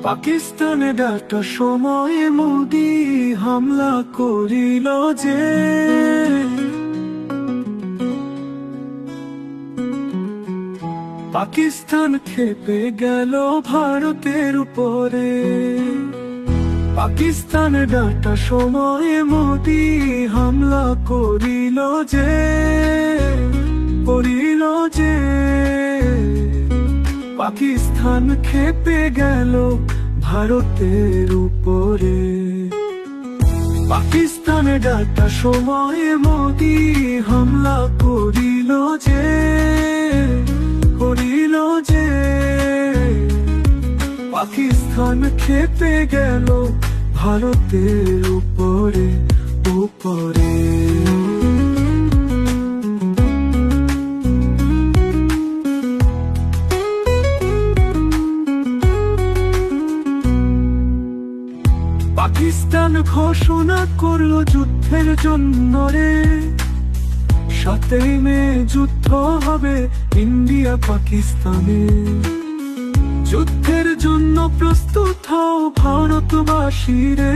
পাকিস্তানে একটা সময়ে মোদি হামলা করিল যে, পাকিস্তান খেপে গেল ভারতের উপরে। পাকিস্তানে একটা সময়ে মোদি হামলা করিল যে, পাকিস্তান খেপে গেল ভারতের উপরে। পাকিস্তানে একটা সময়ে মোদি হামলা করিল যে, পাকিস্তান খেপে গেল ভারতের উপরে। পাকিস্তান ঘোষণা করলো যুদ্ধের জন্য রে, 7ই মে যুদ্ধ হবে ইন্ডিয়া পাকিস্তানে। যুদ্ধের জন্য প্রস্তুত হও ভারতবাসী রে।